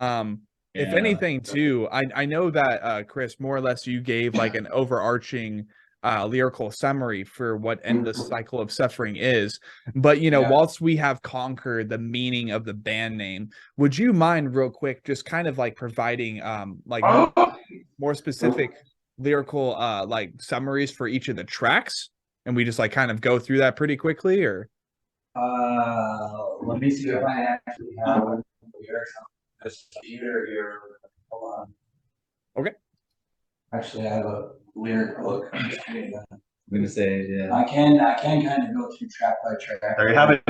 If Yeah. anything, too, I know that Chris, more or less, you gave like an overarching lyrical summary for what endless cycle of suffering is. But Yeah. whilst we have conquered the meaning of the band name, would you mind real quick just kind of like providing like more specific lyrical like summaries for each of the tracks? And we just like kind of go through that pretty quickly, or Let me see if I actually have one here. Just here. Hold on. okay. Actually, I have a lyric book. I'm gonna say, yeah. I can kind of go through track by track. There you have it.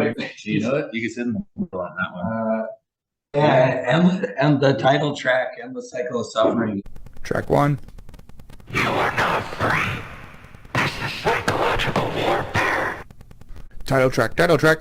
You know it. You can sit in the middle on that one. Yeah, and the title track, "Endless Cycle of Suffering." Track 1. You are not free. This is psychological warfare. Title track. Title track.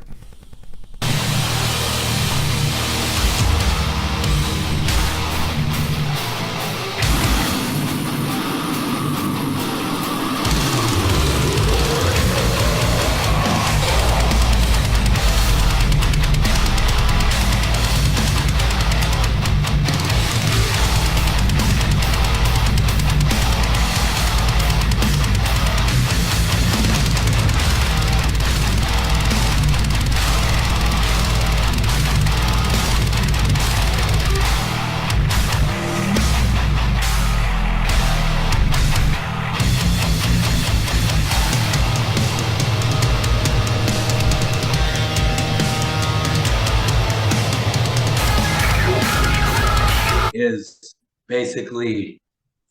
Is basically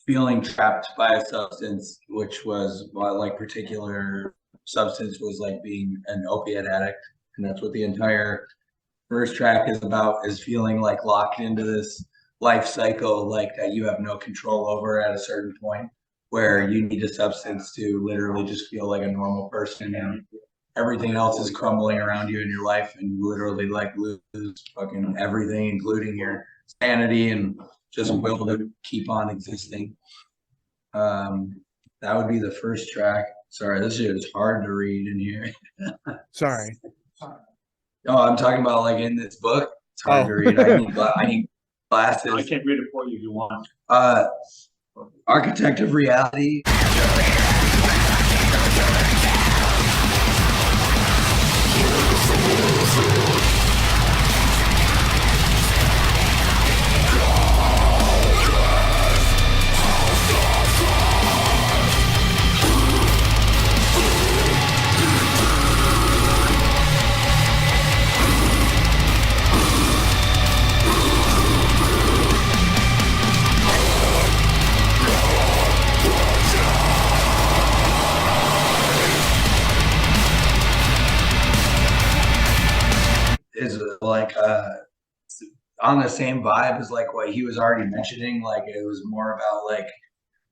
feeling trapped by a substance, which was like particular substance was like being an opiate addict, and that's what the entire first track is about, is feeling like locked into this life cycle like that you have no control over at a certain point, where you need a substance to literally just feel like a normal person, and everything else is crumbling around you in your life, and you literally like lose fucking everything, including your sanity and just will to keep on existing. That would be the first track. Sorry, this shit is hard to read in here. Sorry. No, I'm talking about like in this book. It's hard to read. I need glasses. I can't read it for you if you want. Architect of Reality. Is like on the same vibe as like what he was already mentioning. Like it was more about like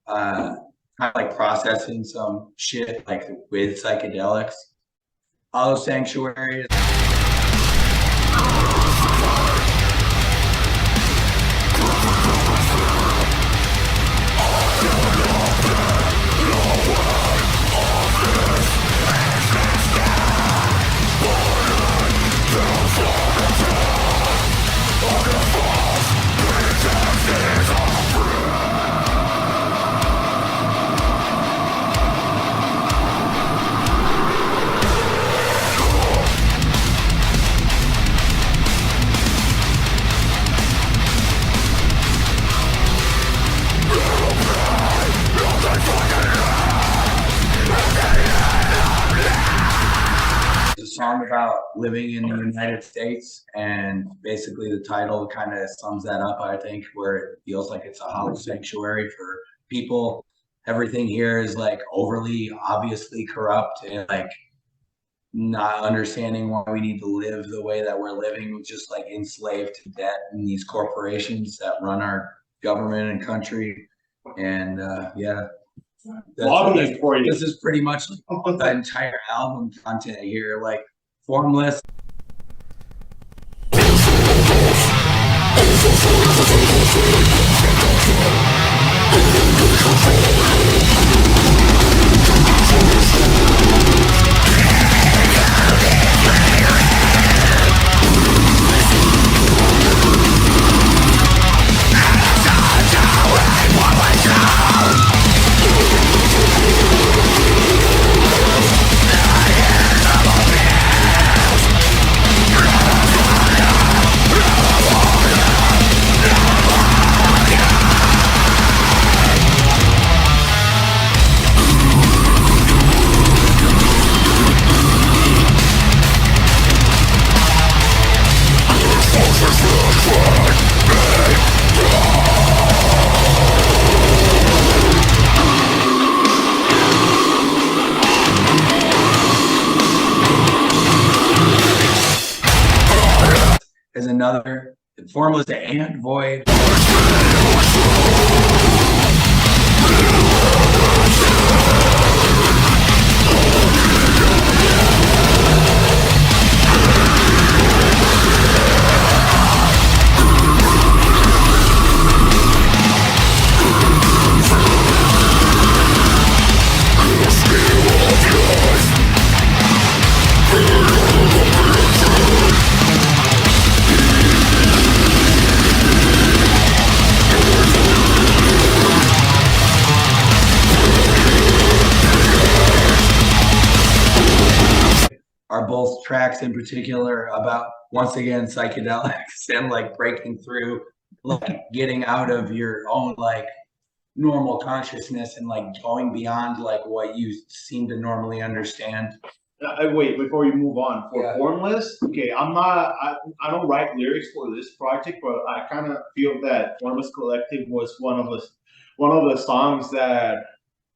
kind of like processing some shit like with psychedelics. Auto Sanctuary. Song about living in the United States, and basically the title kind of sums that up, I think, where it feels like it's a house sanctuary for people. Everything here is like overly obviously corrupt, and like not understanding why we need to live the way that we're living, just like enslaved to debt and these corporations that run our government and country. And yeah, this is pretty much like the entire album content here, like Formless. formless and void. Are both tracks in particular about, once again, psychedelics and like breaking through, like getting out of your own like normal consciousness and like going beyond like what you seem to normally understand. Wait, before you move on, for Yeah. Formless, okay, I don't write lyrics for this project, but I kind of feel that Formless Collective was one of the songs that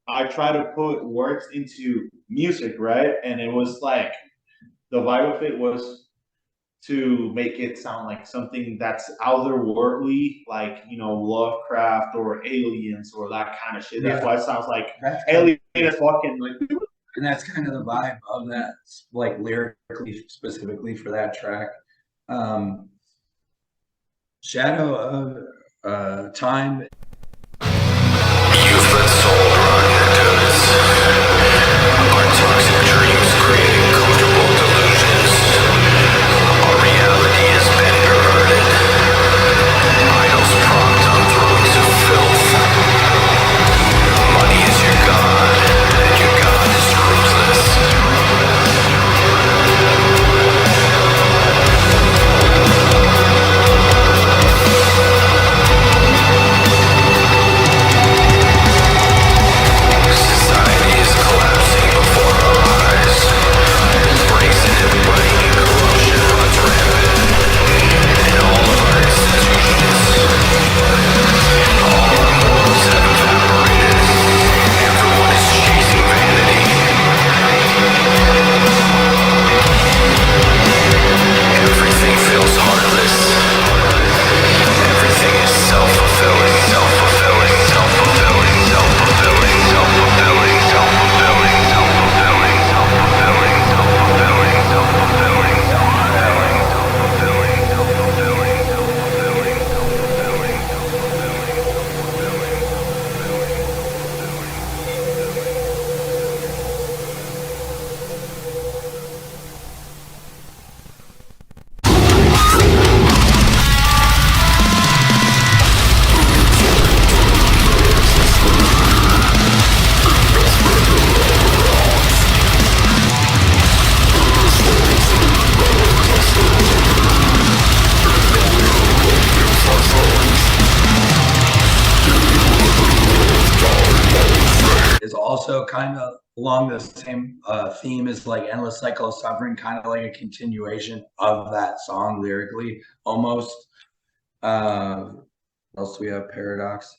I try to put words into music, right? And it was like, the vibe of it was to make it sound like something that's otherworldly, like, you know, Lovecraft or aliens or that kind of shit. That's why it sounds like alien is fucking like. And that's kind of the vibe of that, like lyrically, specifically for that track. Shadow of Time. You've been sold rotten goods. Our toxic dreams creating comfortable delusions. Our reality has been perverted. Idols propped on thrones of filth. Money is your god, and your god is ruthless. Society is collapsing before our eyes. Brazen and brainy corruption runs rampant in all of our institutions. All our morals have evaporated. Everyone is chasing vanity. Everything feels heartless. Everything is self-fulfilling, self-fulfilling, self-fulfilling, self-fulfilling, self-fulfilling, self-fulfilling, self-fulfilling, self-fulfilling, self-fulfilling, self-fulfilling, self-fulfilling, self-fulfilling, self-fulfilling, self-fulfilling, self-fulfilling, is also kind of along the same theme as like Endless Cycle of Suffering, kind of like a continuation of that song lyrically, almost. What else do we have? Paradox.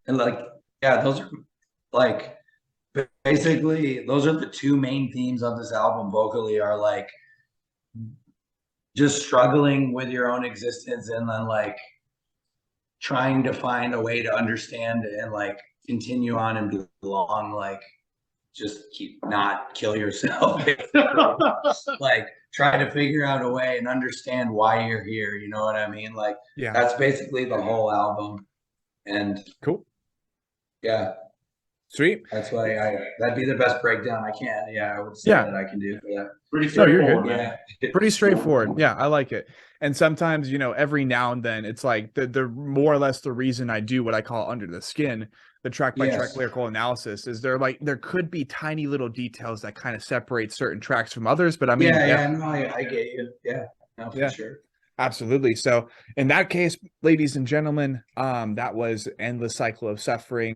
And like, yeah, those are like basically those are the two main themes of this album vocally, are like just struggling with your own existence and then like trying to find a way to understand and like continue on and belong. Like just not kill yourself. Like try to figure out a way and understand why you're here. You know what I mean? Like Yeah. that's basically the whole album. And Cool. yeah, Sweet. that's why that'd be the best breakdown I can. Yeah, I would say Yeah. that I can do for that. Pretty No, you're straightforward, good. man. Yeah. Pretty straightforward. Yeah, I like it. And sometimes, you know, every now and then it's like the more or less the reason I do what I call under the skin, the track by track Yes. lyrical analysis, is there could be tiny little details that kind of separate certain tracks from others. But I mean, No, I get you. Yeah, no, for Yeah. sure. absolutely. So in that case, ladies and gentlemen, that was Endless Cycle of Suffering.